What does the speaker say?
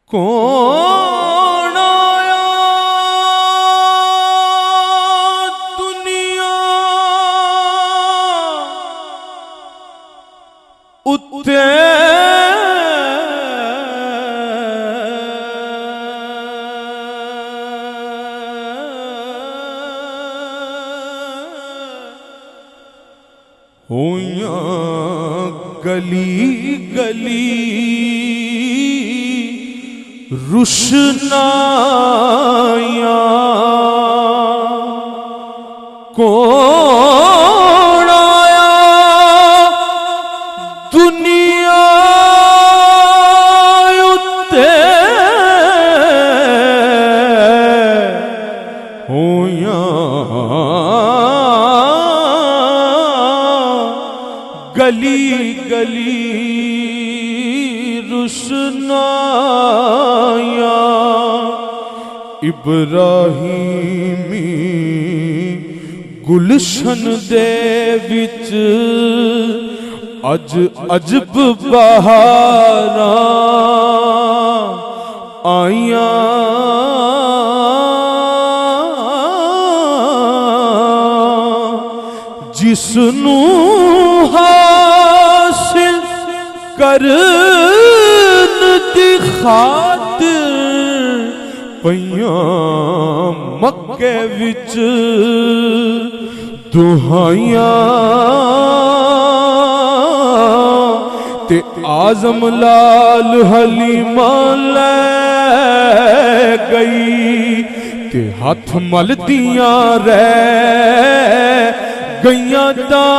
कौन आया दुनिया उत्ते होया गली गली रुशनाया कौन आया दुनिया उत्ते होया गली गली रुशनाया इब्राहिमी गुलशन दे विच अज अजब बहारां आईयां जिसनू हासिल करन दी खातिर पईयां मक्के विच दुहाइयां ते आजम लाल हलीमा ले गई ते हाथ मलदियां रह गईयां दाइयां